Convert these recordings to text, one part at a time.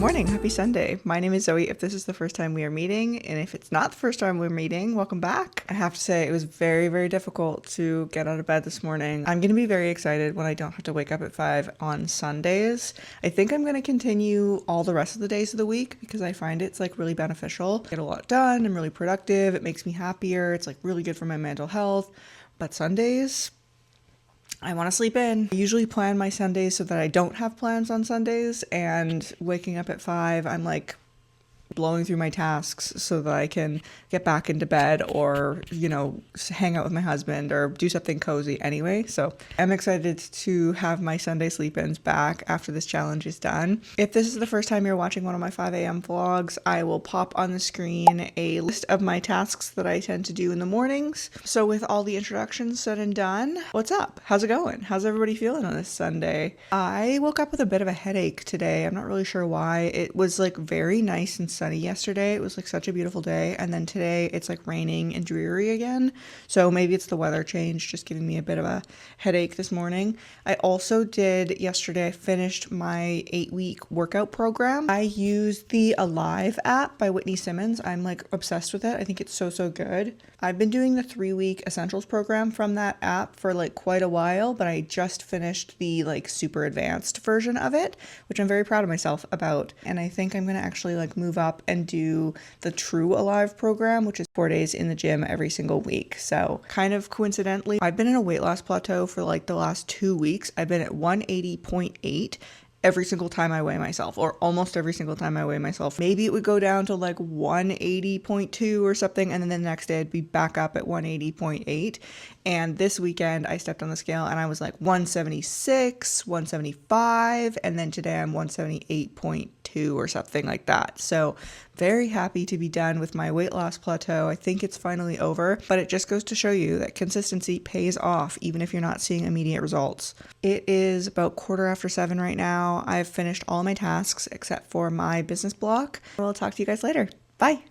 morning. Happy Sunday. My name is Zoe if this is the first time we are meeting, and if it's not the first time we're meeting, welcome back. I have to say it was very, very difficult to get out of bed this morning. I'm going to be very excited when I don't have to wake up at 5 on Sundays. I think I'm going to continue all the rest of the days of the week because I find it's like really beneficial. I get a lot done. I'm really productive. It makes me happier. It's like really good for my mental health. But Sundays, I want to sleep in. I usually plan my Sundays so that I don't have plans on Sundays, and waking up at 5, I'm like blowing through my tasks so that I can get back into bed or, hang out with my husband or do something cozy anyway. So I'm excited to have my Sunday sleep-ins back after this challenge is done. If this is the first time you're watching one of my 5 a.m. vlogs, I will pop on the screen a list of my tasks that I tend to do in the mornings. So with all the introductions said and done, what's up? How's it going? How's everybody feeling on this Sunday? I woke up with a bit of a headache today. I'm not really sure why. It was like very nice and sunny yesterday. It was like such a beautiful day, and then today it's like raining and dreary again, so maybe it's the weather change just giving me a bit of a headache this morning. I also did yesterday, I finished my 8-week workout program. I used the Alive app by Whitney Simmons. I'm like obsessed with it. I think it's so good. I've been doing the 3-week essentials program from that app for like quite a while, but I just finished the like super advanced version of it, which I'm very proud of myself about. And I think I'm going to actually like move up and do the True Alive program, which is 4 days in the gym every single week. So kind of coincidentally, I've been in a weight loss plateau for like the last 2 weeks. I've been at 180.8 every single time I weigh myself, or almost every single time I weigh myself. Maybe it would go down to like 180.2 or something, and then the next day I'd be back up at 180.8. And this weekend I stepped on the scale and I was like 176, 175, and then today I'm 178.2 or something like that. So very happy to be done with my weight loss plateau. I think it's finally over, but it just goes to show you that consistency pays off even if you're not seeing immediate results. It is about 7:15 right now. I've finished all my tasks except for my business block. I will talk to you guys later. Bye.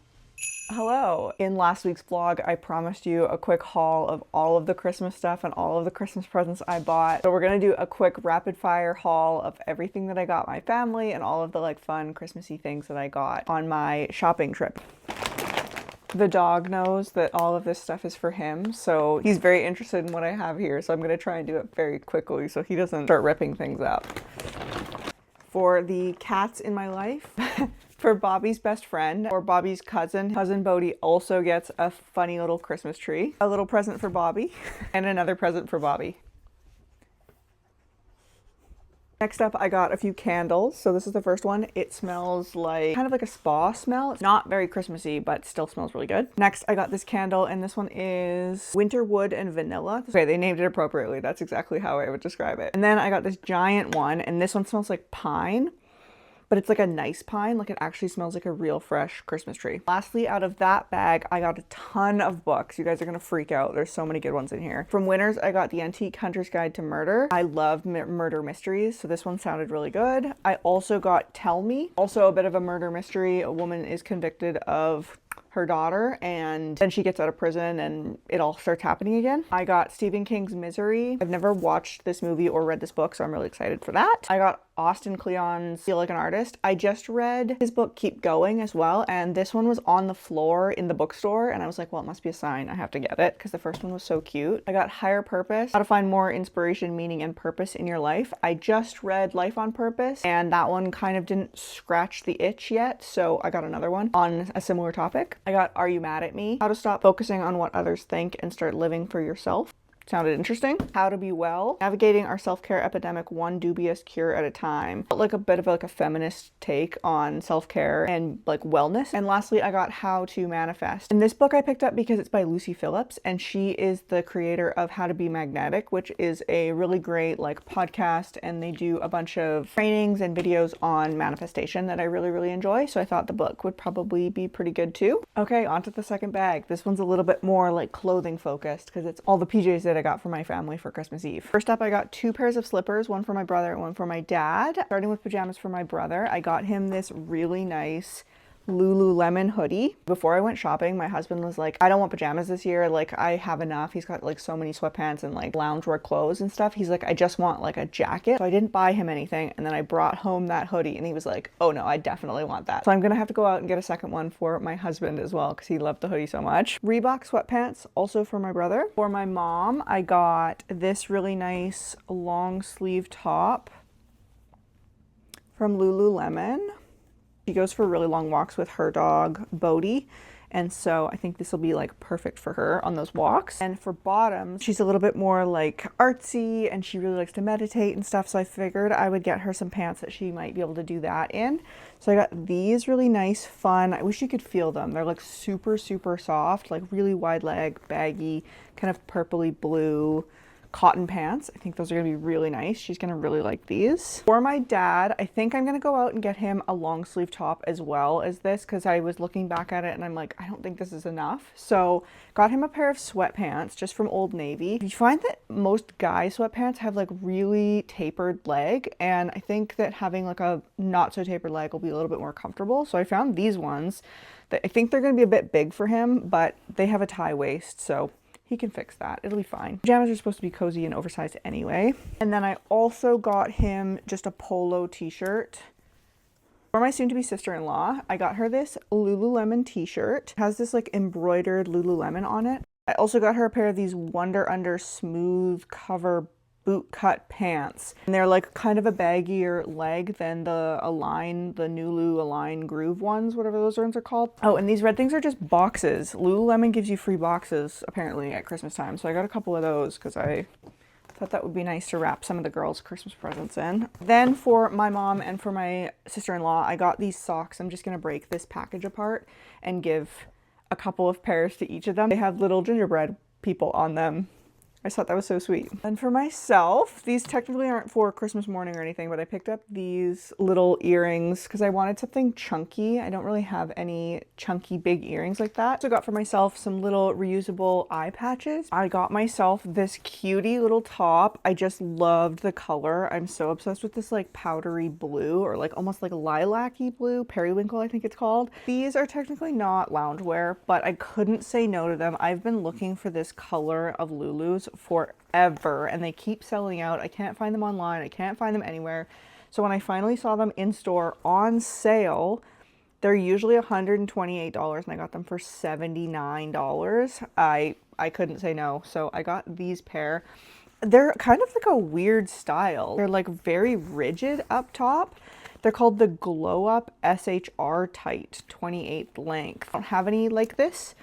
Hello. In last week's vlog, I promised you a quick haul of all of the Christmas stuff and all of the Christmas presents I bought. So we're gonna do a quick rapid fire haul of everything that I got my family and all of the like fun Christmassy things that I got on my shopping trip. The dog knows that all of this stuff is for him, so he's very interested in what I have here, so I'm gonna try and do it very quickly so he doesn't start ripping things up. For the cats in my life, for Bobby's best friend, or Bobby's cousin Bodie also gets a funny little Christmas tree. A little present for Bobby, and another present for Bobby. Next up, I got a few candles. So this is the first one. It smells like kind of like a spa smell. It's not very Christmassy, but still smells really good. Next, I got this candle, and this one is winter wood and vanilla. Okay, they named it appropriately. That's exactly how I would describe it. And then I got this giant one, and this one smells like pine. But it's like a nice pine, like it actually smells like a real fresh Christmas tree. Lastly, out of that bag, I got a ton of books. You guys are gonna freak out. There's so many good ones in here. From Winners, I got The Antique Hunter's Guide to Murder. I love murder mysteries, so this one sounded really good. I also got Tell Me, also a bit of a murder mystery. A woman is convicted of her daughter, and then she gets out of prison and it all starts happening again. I got Stephen King's Misery. I've never watched this movie or read this book, so I'm really excited for that. I got Austin Kleon's Feel Like an Artist. I just read his book Keep Going as well, and this one was on the floor in the bookstore, and I was like, well, it must be a sign. I have to get it because the first one was so cute. I got Higher Purpose, How to Find More Inspiration, Meaning, and Purpose in Your Life. I just read Life on Purpose, and that one kind of didn't scratch the itch yet, so I got another one on a similar topic. I got Are You Mad at Me? How to Stop Focusing on What Others Think and Start Living for Yourself. Sounded interesting. How to Be Well, Navigating Our Self-Care Epidemic One Dubious Cure at a Time. Like a bit of like a feminist take on self-care and like wellness. And lastly, I got How to Manifest. And this book I picked up because it's by Lucy Phillips, and she is the creator of How to Be Magnetic, which is a really great like podcast, and they do a bunch of trainings and videos on manifestation that I really enjoy. So I thought the book would probably be pretty good too. Okay, on to the second bag. This one's a little bit more like clothing focused because it's all the PJs that I got for my family for Christmas Eve. First up, I got 2 pairs of slippers, one for my brother and one for my dad. Starting with pajamas for my brother, I got him this really nice Lululemon hoodie. Before I went shopping, my husband was like, I don't want pajamas this year. Like, I have enough. He's got like so many sweatpants and like loungewear clothes and stuff. He's like, I just want like a jacket. So I didn't buy him anything. And then I brought home that hoodie and he was like, oh no, I definitely want that. So I'm gonna have to go out and get a second one for my husband as well because he loved the hoodie so much. Reebok sweatpants, also for my brother. For my mom, I got this really nice long sleeve top from Lululemon. She goes for really long walks with her dog, Bodhi. And so I think this will be like perfect for her on those walks. And for bottoms, she's a little bit more like artsy and she really likes to meditate and stuff. So I figured I would get her some pants that she might be able to do that in. So I got these really nice, fun, I wish you could feel them. They're like super, super soft, like really wide leg, baggy, kind of purpley blue cotton pants. I think those are gonna be really nice. She's gonna really like these. For my dad, I think I'm gonna go out and get him a long sleeve top as well as this because I was looking back at it and I'm like, I don't think this is enough. So got him a pair of sweatpants just from Old Navy. You find that most guy sweatpants have like really tapered leg, and I think that having like a not so tapered leg will be a little bit more comfortable. So I found these ones that I think they're gonna be a bit big for him, but they have a tie waist, so he can fix that. It'll be fine. Pajamas are supposed to be cozy and oversized anyway. And then I also got him just a polo t-shirt. For my soon-to-be sister-in-law, I got her this Lululemon t-shirt. It has this like embroidered Lululemon on it. I also got her a pair of these Wonder Under smooth cover boot cut pants. And they're like kind of a baggier leg than the Align, the Nulu Align Groove ones, whatever those ones are called. Oh, and these red things are just boxes. Lululemon gives you free boxes apparently at Christmas time. So I got a couple of those because I thought that would be nice to wrap some of the girls' Christmas presents in. Then for my mom and for my sister-in-law, I got these socks. I'm just gonna break this package apart and give a couple of pairs to each of them. They have little gingerbread people on them. I just thought that was so sweet. And for myself, these technically aren't for Christmas morning or anything, but I picked up these little earrings because I wanted something chunky. I don't really have any chunky big earrings like that. So I got for myself some little reusable eye patches. I got myself this cutie little top. I just loved the color. I'm so obsessed with this like powdery blue or like almost like lilac-y blue, periwinkle I think it's called. These are technically not loungewear, but I couldn't say no to them. I've been looking for this color of Lulu's forever and they keep selling out. I can't find them online. I can't find them anywhere. So when I finally saw them in store on sale, they're usually $128 and I got them for $79. I couldn't say no. So I got these pair. They're kind of like a weird style. They're like very rigid up top. They're called the Glow Up SHR Tight 28th length. I don't have any like this,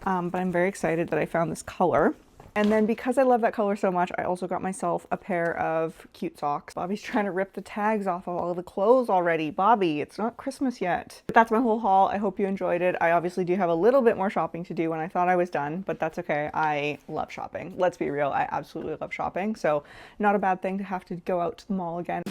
but I'm very excited that I found this color. And then because I love that color so much, I also got myself a pair of cute socks. Bobby's trying to rip the tags off of all the clothes already. Bobby, it's not Christmas yet. But that's my whole haul. I hope you enjoyed it. I obviously do have a little bit more shopping to do when I thought I was done, but that's okay. I love shopping. Let's be real, I absolutely love shopping. So not a bad thing to have to go out to the mall again.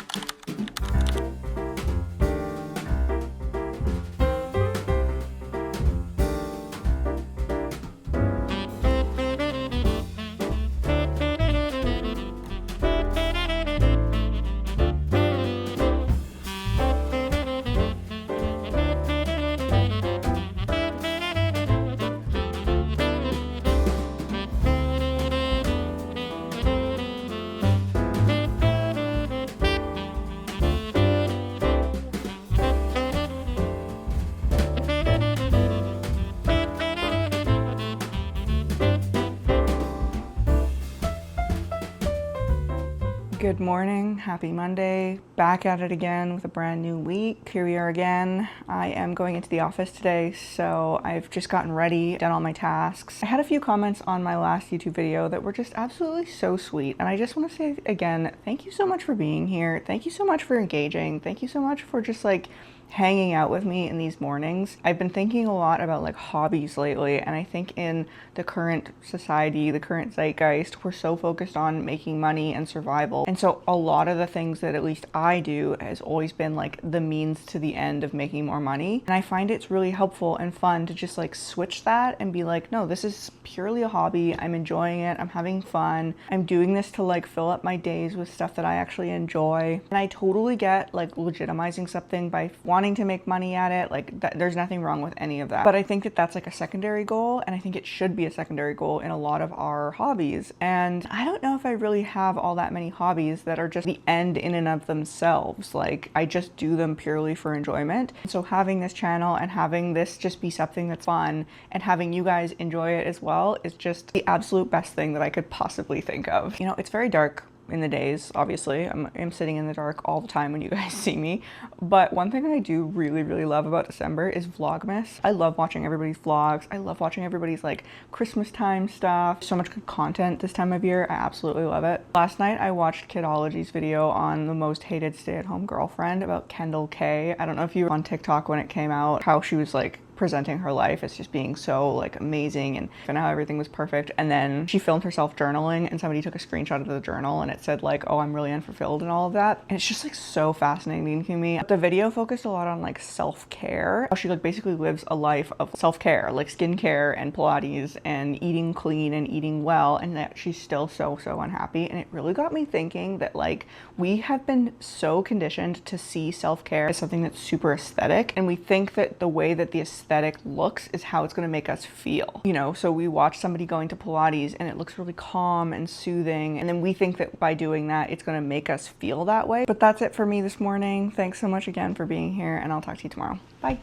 Good morning, happy Monday, back at it again with a brand new week. Here we are again. I am going into the office today, so I've just gotten ready, done all my tasks. I had a few comments on my last YouTube video that were just absolutely so sweet, and I just want to say again, thank you so much for being here. Thank you so much for engaging. Thank you so much for just like hanging out with me in these mornings. I've been thinking a lot about like hobbies lately, and I think in the current society, the current zeitgeist, we're so focused on making money and survival. And so a lot of the things that at least I do has always been like the means to the end of making more money. And I find it's really helpful and fun to just like switch that and be like, no, this is purely a hobby. I'm enjoying it. I'm having fun. I'm doing this to like fill up my days with stuff that I actually enjoy. And I totally get like legitimizing something by wanting to make money at it, like there's nothing wrong with any of that. But I think that that's like a secondary goal, and I think it should be a secondary goal in a lot of our hobbies. And I don't know if I really have all that many hobbies that are just the end in and of themselves. Like I just do them purely for enjoyment. So having this channel and having this just be something that's fun and having you guys enjoy it as well is just the absolute best thing that I could possibly think of. You know, it's very dark in the days, obviously. I'm sitting in the dark all the time when you guys see me. But one thing I do really, really love about December is Vlogmas. I love watching everybody's vlogs. I love watching everybody's like Christmas time stuff. So much good content this time of year. I absolutely love it. Last night I watched Kidology's video on the most hated stay-at-home girlfriend about Kendall K. I don't know if you were on TikTok when it came out, how she was like presenting her life as just being so like amazing and how everything was perfect. And then she filmed herself journaling and somebody took a screenshot of the journal and it said like, oh, I'm really unfulfilled and all of that. And it's just like so fascinating to me. The video focused a lot on like self-care. How she like basically lives a life of self-care, like skincare and Pilates and eating clean and eating well, and that she's still so unhappy. And it really got me thinking that like we have been so conditioned to see self-care as something that's super aesthetic, and we think that the way that the aesthetic looks is how it's going to make us feel, you know. So we watch somebody going to Pilates and it looks really calm and soothing, and then we think that by doing that it's going to make us feel that way. But that's it for me this morning. Thanks so much again for being here, and I'll talk to you tomorrow. Bye.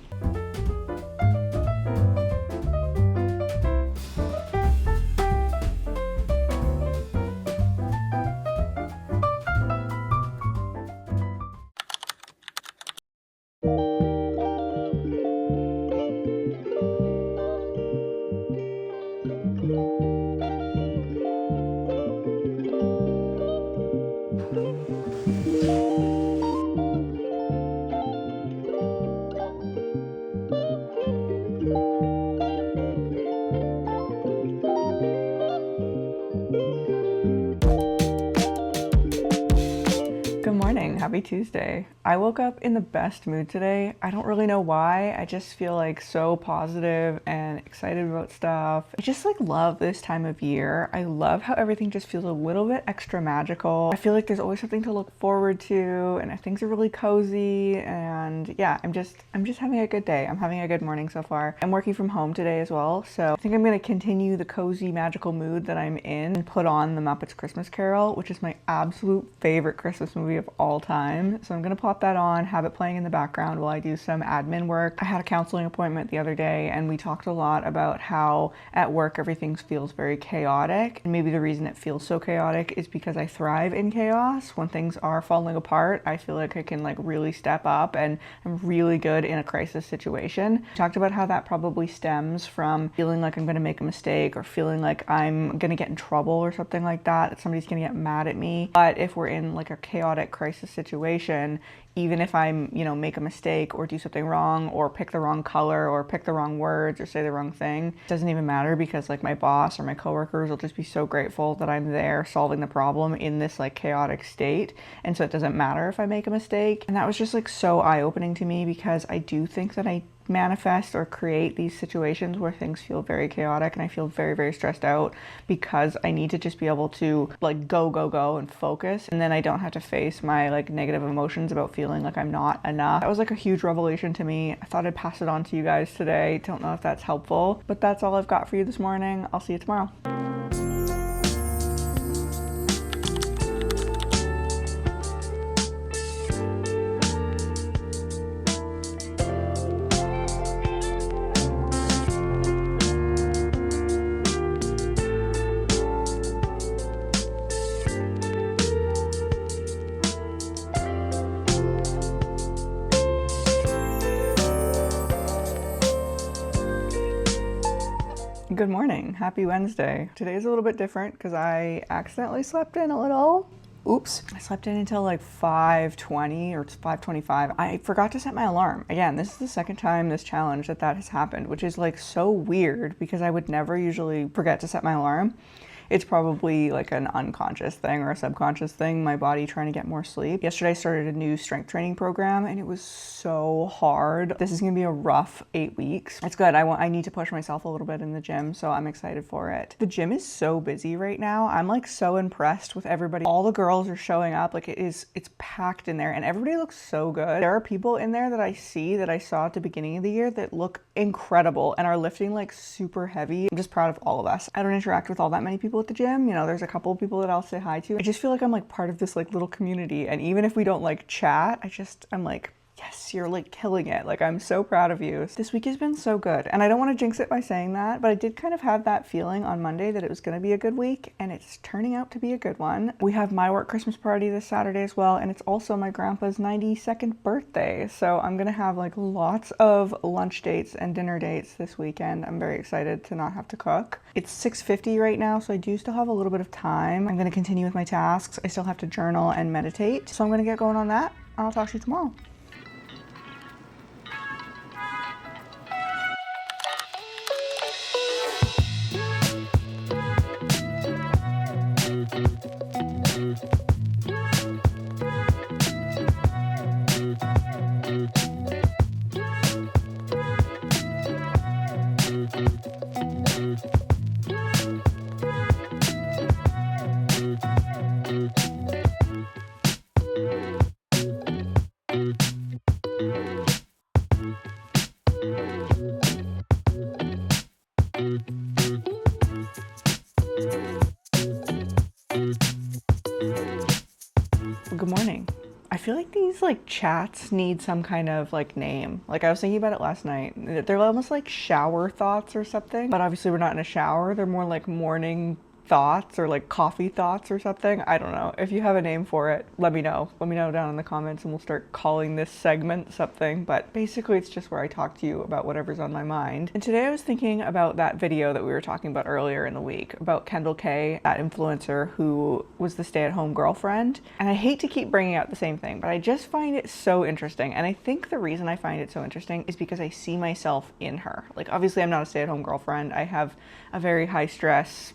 Happy Tuesday. I woke up in the best mood today. I don't really know why. I just feel like so positive and excited about stuff. I just like love this time of year. I love how everything just feels a little bit extra magical. I feel like there's always something to look forward to, and things are really cozy, and yeah, I'm just having a good day. I'm having a good morning so far. I'm working from home today as well, so I think I'm gonna continue the cozy magical mood that I'm in and put on The Muppets Christmas Carol, which is my absolute favorite Christmas movie of all time. So I'm gonna pop that on, have it playing in the background while I do some admin work. I had a counseling appointment the other day and we talked a lot about how at work everything feels very chaotic, and maybe the reason it feels so chaotic is because I thrive in chaos. When things are falling apart, I feel like I can like really step up, and I'm really good in a crisis situation. We talked about how that probably stems from feeling like I'm gonna make a mistake or feeling like I'm gonna get in trouble or something like that somebody's gonna get mad at me. But if we're in like a chaotic crisis situation, even if I'm, you know, make a mistake or do something wrong or pick the wrong color or pick the wrong words or say the wrong thing, it doesn't even matter, because like my boss or my coworkers will just be so grateful that I'm there solving the problem in this like chaotic state. And so it doesn't matter if I make a mistake. And that was just like so eye-opening to me, because I do think that I manifest or create these situations where things feel very chaotic and I feel very stressed out, because I need to just be able to like go and focus, and then I don't have to face my like negative emotions about feeling like I'm not enough. That was like a huge revelation to me. I thought I'd pass it on to you guys today. Don't know if that's helpful, but that's all I've got for you this morning. I'll see you tomorrow. Good morning. Happy Wednesday. Today's a little bit different because I accidentally slept in a little. Oops. I slept in until like 5:20 or 5:25. I forgot to set my alarm. Again, this is the second time this challenge that has happened, which is like so weird because I would never usually forget to set my alarm. It's probably like an unconscious thing or a subconscious thing, my body trying to get more sleep. Yesterday I started a new strength training program and it was so hard. This is gonna be a rough 8 weeks. It's good. I need to push myself a little bit in the gym, so I'm excited for it. The gym is so busy right now. I'm like so impressed with everybody. All the girls are showing up. Like it's packed in there and everybody looks so good. There are people in there that I see that I saw at the beginning of the year that look incredible and are lifting like super heavy. I'm just proud of all of us. I don't interact with all that many people at the gym. You know, there's a couple of people that I'll say hi to. I just feel like I'm like part of this like little community, and even if we don't like chat, I'm like, yes, you're like killing it. Like, I'm so proud of you. This week has been so good. And I don't want to jinx it by saying that, but I did kind of have that feeling on Monday that it was going to be a good week, and it's turning out to be a good one. We have my work Christmas party this Saturday as well, and it's also my grandpa's 92nd birthday. So I'm going to have like lots of lunch dates and dinner dates this weekend. I'm very excited to not have to cook. It's 6:50 right now, so I do still have a little bit of time. I'm going to continue with my tasks. I still have to journal and meditate. So I'm going to get going on that. I'll talk to you tomorrow. Good morning. I feel like these like chats need some kind of like name. Like I was thinking about it last night. They're almost like shower thoughts or something, but obviously we're not in a shower. They're more like morning thoughts or like coffee thoughts or something. I don't know. If you have a name for it, let me know. Let me know down in the comments and we'll start calling this segment something. But basically it's just where I talk to you about whatever's on my mind. And today I was thinking about that video that we were talking about earlier in the week about Kendall K, that influencer who was the stay-at-home girlfriend. And I hate to keep bringing out the same thing, but I just find it so interesting. And I think the reason I find it so interesting is because I see myself in her. Like obviously I'm not a stay-at-home girlfriend. I have a very high stress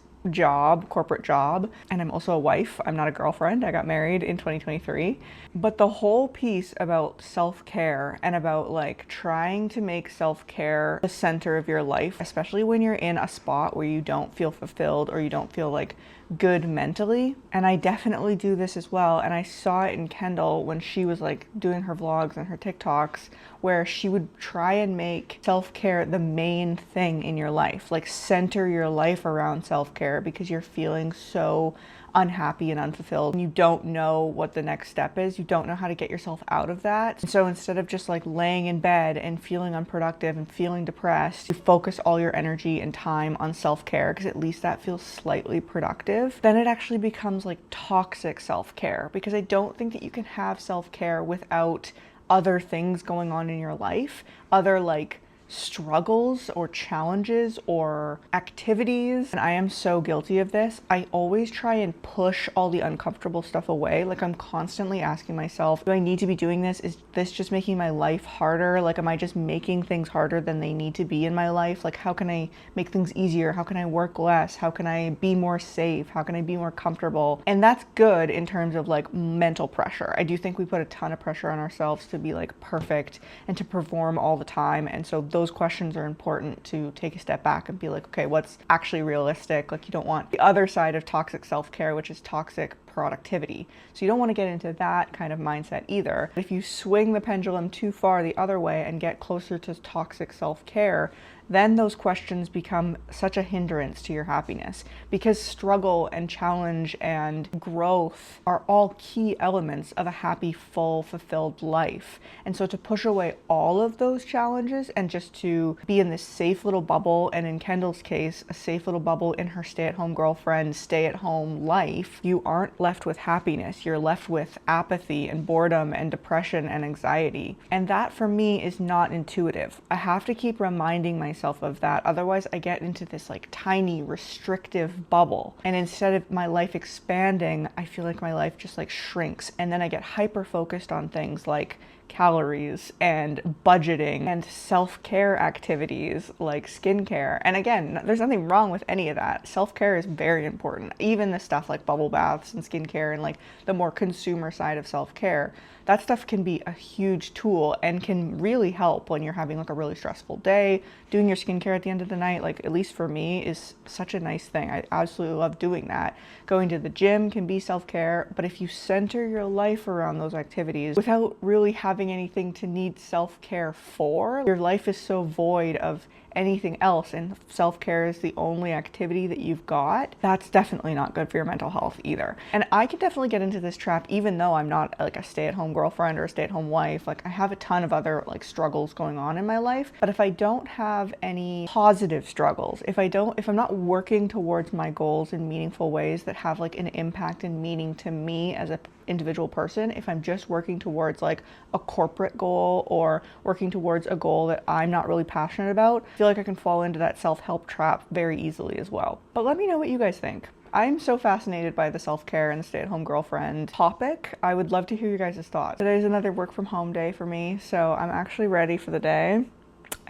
corporate job, and I'm also a wife. I'm not a girlfriend. I got married in 2023. But the whole piece about self-care and about like trying to make self-care the center of your life, especially when you're in a spot where you don't feel fulfilled or you don't feel like good mentally. And I definitely do this as well. And I saw it in Kendall when she was like doing her vlogs and her TikToks, where she would try and make self-care the main thing in your life, like center your life around self-care because you're feeling so unhappy and unfulfilled and you don't know what the next step is. You don't know how to get yourself out of that. And so instead of just like laying in bed and feeling unproductive and feeling depressed, you focus all your energy and time on self-care because at least that feels slightly productive. Then it actually becomes like toxic self-care, because I don't think that you can have self-care without other things going on in your life, other like struggles or challenges or activities. And I am so guilty of this. I always try and push all the uncomfortable stuff away. Like I'm constantly asking myself, do I need to be doing this? Is this just making my life harder? Like, am I just making things harder than they need to be in my life? Like, how can I make things easier? How can I work less? How can I be more safe? How can I be more comfortable? And that's good in terms of like mental pressure. I do think we put a ton of pressure on ourselves to be like perfect and to perform all the time. And so those questions are important to take a step back and be like, okay, what's actually realistic? Like, you don't want the other side of toxic self-care, which is toxic productivity. So you don't want to get into that kind of mindset either. If you swing the pendulum too far the other way and get closer to toxic self-care, then those questions become such a hindrance to your happiness, because struggle and challenge and growth are all key elements of a happy, full, fulfilled life. And so to push away all of those challenges and just to be in this safe little bubble, and in Kendall's case, a safe little bubble in her stay-at-home girlfriend, stay-at-home life, you aren't left with happiness. You're left with apathy and boredom and depression and anxiety. And that for me is not intuitive. I have to keep reminding myself of that. Otherwise, I get into this like tiny restrictive bubble. And instead of my life expanding, I feel like my life just like shrinks. And then I get hyper focused on things like calories and budgeting and self-care activities like skincare. And again, there's nothing wrong with any of that. Self-care is very important. Even the stuff like bubble baths and skincare and like the more consumer side of self-care, that stuff can be a huge tool and can really help when you're having like a really stressful day. Doing your skincare at the end of the night, like at least for me, is such a nice thing. I absolutely love doing that. Going to the gym can be self-care, but if you center your life around those activities without really having anything to need self-care for, your life is so void of anything else and self-care is the only activity that you've got. That's definitely not good for your mental health either. And I could definitely get into this trap even though I'm not like a stay-at-home girlfriend or a stay-at-home wife. Like I have a ton of other like struggles going on in my life, but if I don't have any positive struggles, if I'm not working towards my goals in meaningful ways that have like an impact and meaning to me as a individual person, if I'm just working towards like a corporate goal or working towards a goal that I'm not really passionate about, I feel like I can fall into that self-help trap very easily as well. But let me know what you guys think. I'm so fascinated by the self-care and the stay-at-home girlfriend topic. I would love to hear you guys' thoughts. Today's another work from home day for me, so I'm actually ready for the day.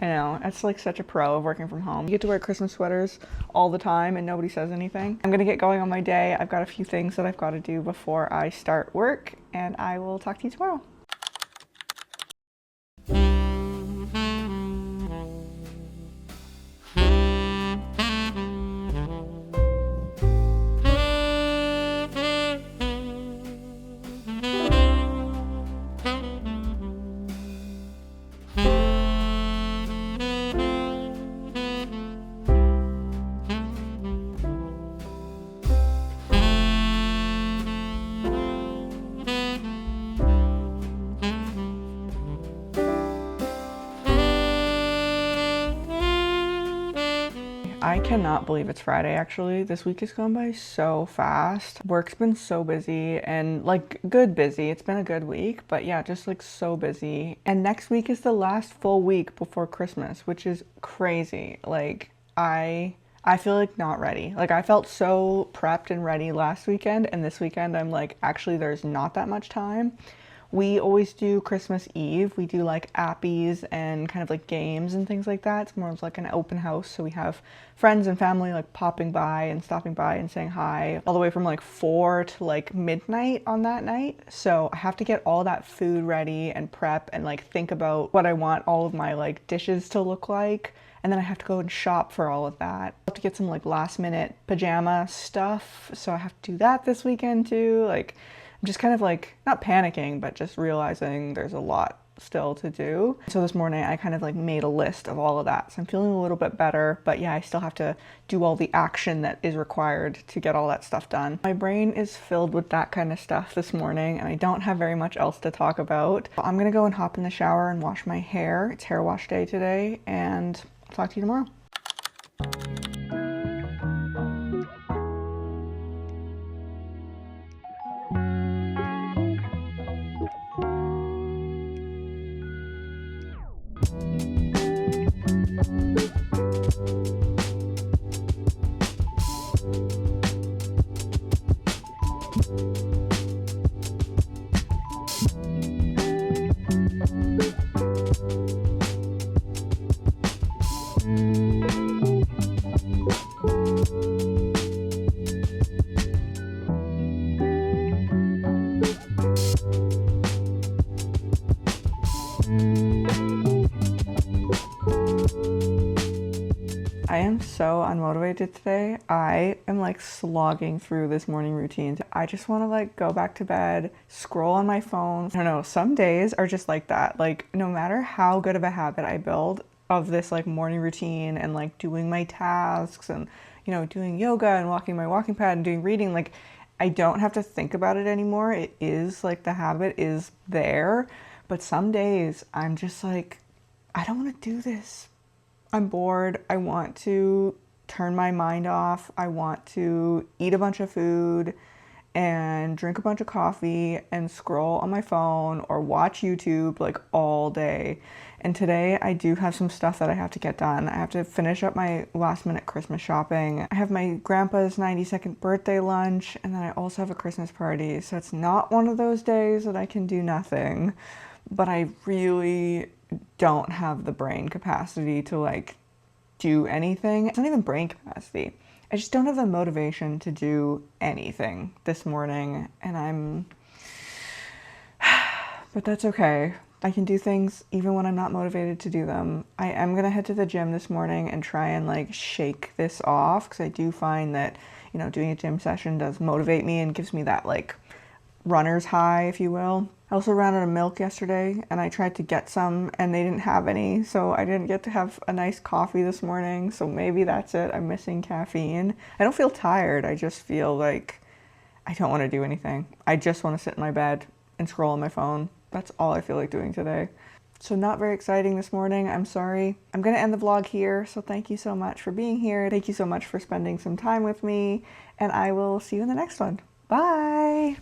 I know, it's like such a pro of working from home. You get to wear Christmas sweaters all the time and nobody says anything. I'm gonna get going on my day. I've got a few things that I've got to do before I start work, and I will talk to you tomorrow. I cannot believe it's Friday actually. This week has gone by so fast. Work's been so busy and like good busy. It's been a good week, but yeah, just like so busy. And next week is the last full week before Christmas, which is crazy. Like I feel like not ready. Like I felt so prepped and ready last weekend, and this weekend I'm like, actually there's not that much time. We always do Christmas Eve. We do like appies and kind of like games and things like that. It's more of like an open house. So we have friends and family like popping by and stopping by and saying hi all the way from like 4 to like midnight on that night. So I have to get all that food ready and prep and like think about what I want all of my like dishes to look like. And then I have to go and shop for all of that. I have to get some like last minute pajama stuff. So I have to do that this weekend too. Like I'm just kind of like not panicking, but just realizing there's a lot still to do. So this morning I kind of like made a list of all of that. So I'm feeling a little bit better, but yeah, I still have to do all the action that is required to get all that stuff done. My brain is filled with that kind of stuff this morning and I don't have very much else to talk about. I'm gonna go and hop in the shower and wash my hair. It's hair wash day today, and I'll talk to you tomorrow. I am so unmotivated today. I am like slogging through this morning routine. I just want to like go back to bed, scroll on my phone. I don't know, some days are just like that. Like no matter how good of a habit I build of this like morning routine and like doing my tasks and, you know, doing yoga and walking my walking pad and doing reading, like I don't have to think about it anymore. It is like the habit is there. But some days I'm just like, I don't want to do this. I'm bored. I want to turn my mind off. I want to eat a bunch of food and drink a bunch of coffee and scroll on my phone or watch YouTube like all day. And today I do have some stuff that I have to get done. I have to finish up my last minute Christmas shopping. I have my grandpa's 92nd birthday lunch, and then I also have a Christmas party. So it's not one of those days that I can do nothing. but I really don't have the brain capacity to like do anything. It's not even brain capacity. I just don't have the motivation to do anything this morning, and but that's okay. I can do things even when I'm not motivated to do them. I am gonna head to the gym this morning and try and like shake this off, because I do find that, you know, doing a gym session does motivate me and gives me that like runner's high, if you will. I also ran out of milk yesterday and I tried to get some and they didn't have any, so I didn't get to have a nice coffee this morning. So maybe that's it. I'm missing caffeine. I don't feel tired. I just feel like I don't want to do anything. I just want to sit in my bed and scroll on my phone. That's all I feel like doing today. So not very exciting this morning. I'm sorry. I'm going to end the vlog here. So thank you so much for being here. Thank you so much for spending some time with me, and I will see you in the next one. Bye.